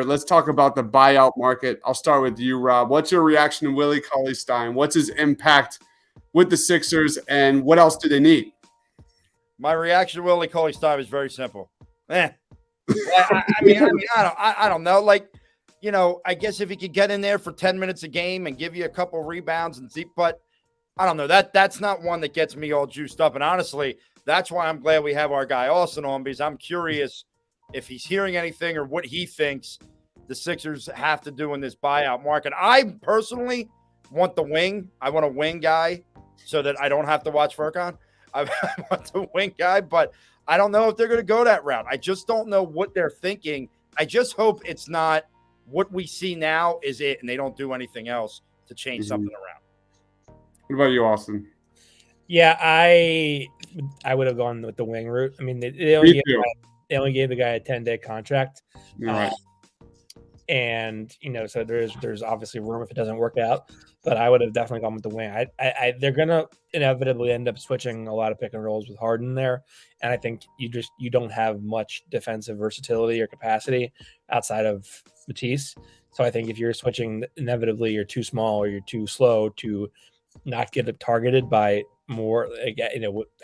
Let's talk about the buyout market. I'll start with you, Rob. What's your reaction to Willie Cauley-Stein? What's his impact with the Sixers, and what else do they need? My reaction to Willie Cauley-Stein is very simple. I don't know. Like, I guess if he could get in there for 10 minutes a game and give you a couple rebounds but I don't know. That's not one that gets me all juiced up. And honestly, that's why I'm glad we have our guy Austin on, because I'm curious if he's hearing anything or what he thinks the Sixers have to do in this buyout market. I personally want the wing. I want a wing guy so that I don't have to watch Furkan. I want the wing guy, but I don't know if they're going to go that route. I just don't know what they're thinking. I just hope it's not what we see now is it, and they don't do anything else to change something around. What about you, Austin? Yeah, I would have gone with the wing route. I mean, they only gave the guy a 10-day contract. Right. And, so there's obviously room if it doesn't work out. But I would have definitely gone with the wing. They're going to inevitably end up switching a lot of pick and rolls with Harden there. And I think you don't have much defensive versatility or capacity outside of Matisse. So I think if you're switching, inevitably you're too small or you're too slow to not get targeted by more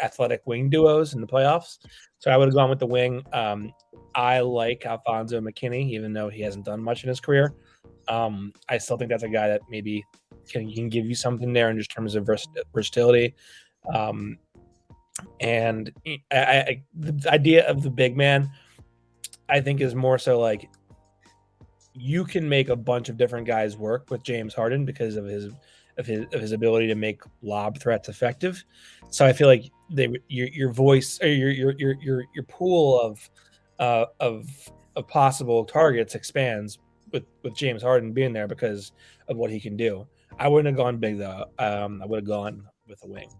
athletic wing duos in the playoffs. So I would have gone with the wing. I like Alfonso Mckinney, even though he hasn't done much in his career. I still think that's a guy that maybe can give you something there in just terms of versatility. And the idea of the big man, I think, is more so like you can make a bunch of different guys work with James Harden because of his ability to make lob threats effective. So I feel like your voice or your pool of possible targets expands with James Harden being there because of what he can do. I wouldn't have gone big though. I would have gone with a wing.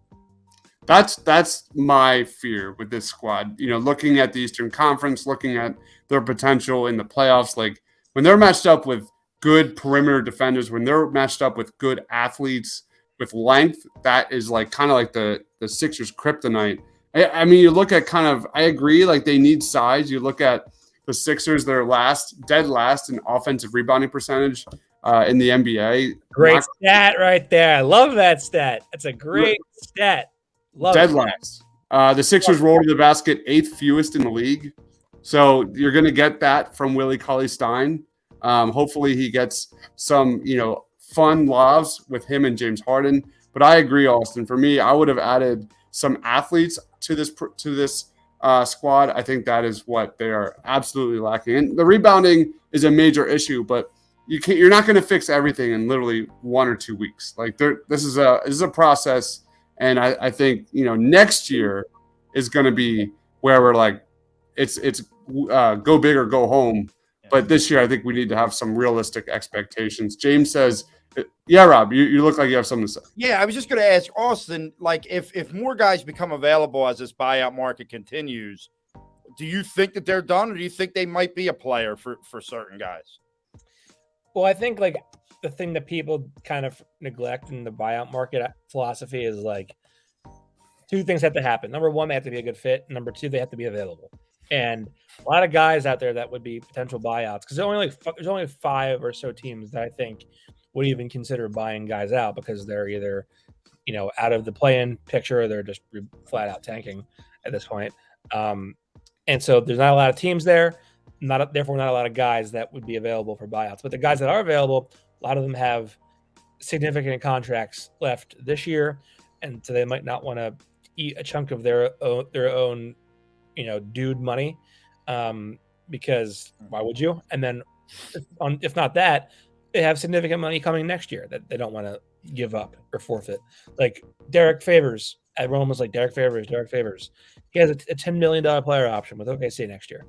That's my fear with this squad. Looking at the Eastern Conference, looking at their potential in the playoffs, like when they're matched up with good perimeter defenders, when they're matched up with good athletes with length, that is kind of like the Sixers' kryptonite. I mean, you look at I agree, like they need size. You look at the Sixers, they're dead last in offensive rebounding percentage in the NBA. Great stat right there. I love that stat. That's a great stat. Love dead last. The Sixers roll to the basket 8th fewest in the league. So you're going to get that from Willie Cauley-Stein. Hopefully he gets some, fun lobs with him and James Harden. But I agree, Austin. For me, I would have added some athletes to this squad. I think that is what they are absolutely lacking. And the rebounding is a major issue, but you're not going to fix everything in literally 1 or 2 weeks. Like this is a process, and I think next year is going to be where we're like it's go big or go home. But this year, I think we need to have some realistic expectations. James says, yeah, Rob, you look like you have something to say. Yeah, I was just going to ask Austin, like if more guys become available as this buyout market continues, do you think that they're done, or do you think they might be a player for certain guys? Well, I think like the thing that people kind of neglect in the buyout market philosophy is like 2 things have to happen. Number 1, they have to be a good fit. Number 2, they have to be available. And a lot of guys out there that would be potential buyouts, because there's only 5 or so teams that I think would even consider buying guys out because they're either, out of the play-in picture or they're just flat out tanking at this point. And so there's not a lot of teams there, therefore not a lot of guys that would be available for buyouts. But the guys that are available, a lot of them have significant contracts left this year, and so they might not want to eat a chunk of their own dude money, because why would you? And then if not that, they have significant money coming next year that they don't want to give up or forfeit. Like Derek Favors, everyone was like, Derek Favors. He has a $10 million player option with OKC next year.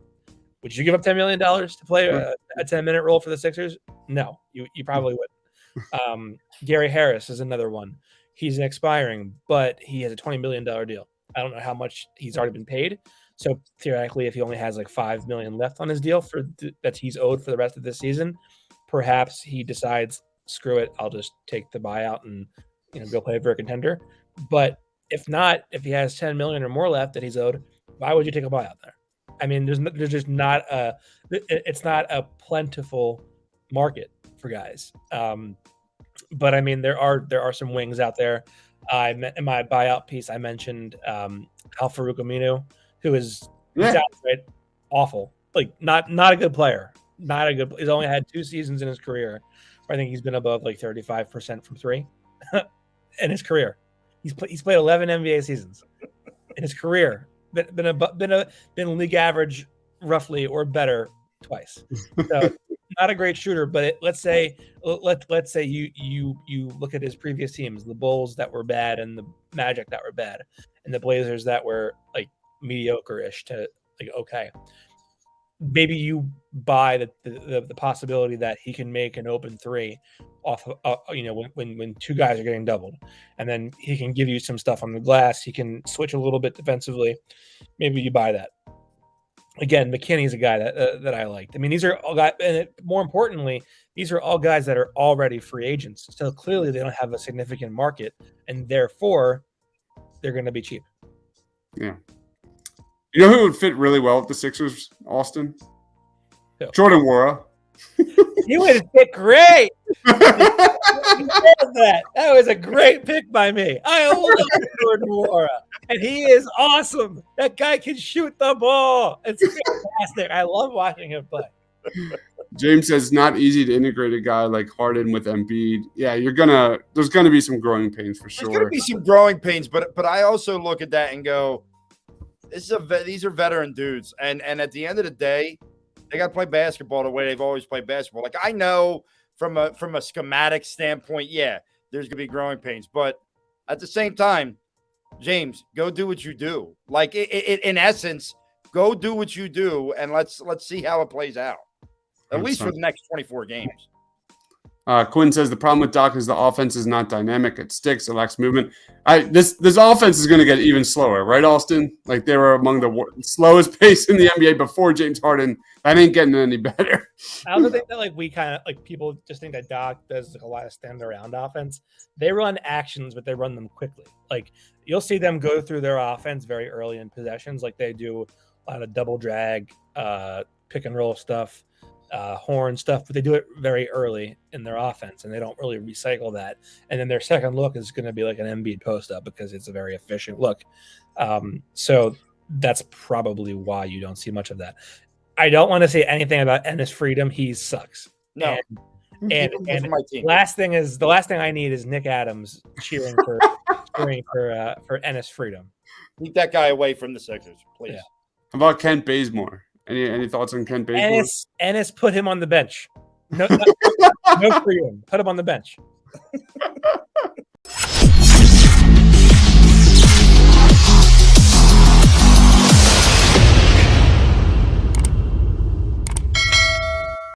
Would you give up $10 million to play a 10-minute role for the Sixers? No, you probably wouldn't. Gary Harris is another one. He's expiring, but he has a $20 million deal. I don't know how much he's already been paid. So theoretically, if he only has like $5 million left on his deal that he's owed for the rest of this season, perhaps he decides, screw it, I'll just take the buyout and go play for a contender. But if not, if he has $10 million or more left that he's owed, why would you take a buyout there? I mean, there's just not it's not a plentiful market for guys. But I mean, there are some wings out there. In my buyout piece, I mentioned Al-Farouq Aminu, who is outright awful. Like not a good player. Not a good. He's only had 2 seasons in his career. I think he's been above like 35% from 3 in his career. He's played 11 NBA seasons in his career. Been league average roughly or better twice. So not a great shooter, but let's say you look at his previous teams, the Bulls that were bad and the Magic that were bad and the Blazers that were like mediocre-ish to like okay. Maybe you buy the possibility that he can make an open 3 off when 2 guys are getting doubled, and then he can give you some stuff on the glass. He can switch a little bit defensively. Maybe you buy that. Again, McKinney's a guy that I liked. I mean, these are all guys, and more importantly, these are all guys that are already free agents. So clearly, they don't have a significant market, and therefore, they're going to be cheap. Yeah. You know who would fit really well with the Sixers, Austin? Who? Jordan Nwora. He would fit great. That was a great pick by me. I love Jordan Nwora, and he is awesome. That guy can shoot the ball. It's fantastic. I love watching him play. James says not easy to integrate a guy like Harden with Embiid. Yeah, there's gonna be some growing pains for sure. There's gonna be some growing pains, but I also look at that and go, these are veteran dudes, and at the end of the day, they got to play basketball the way they've always played basketball. Like I know from a schematic standpoint, yeah, there's gonna be growing pains, but at the same time, James, go do what you do. Like in essence, go do what you do, and let's see how it plays out. At least for the next 24 games. Quinn says the problem with Doc is the offense is not dynamic. It sticks. It lacks movement. This offense is going to get even slower, right, Austin? Like they were among the slowest pace in the NBA before James Harden. That ain't getting any better. I also think that like we kind of like people just think that Doc does like a lot of stand around offense. They run actions, but they run them quickly. Like you'll see them go through their offense very early in possessions. Like they do a lot of double drag, pick and roll stuff. Horn stuff, but they do it very early in their offense, and they don't really recycle that. And then their second look is going to be like an Embiid post up because it's a very efficient look. So that's probably why you don't see much of that. I don't want to say anything about Enes Freedom. He sucks. No. And last thing I need is Nick Adams cheering for Enes Freedom. Keep that guy away from the Sixers, please. Yeah. How about Kent Bazemore? Any thoughts on Kent Bazemore? Ennis put him on the bench. No Freedom. Put him on the bench.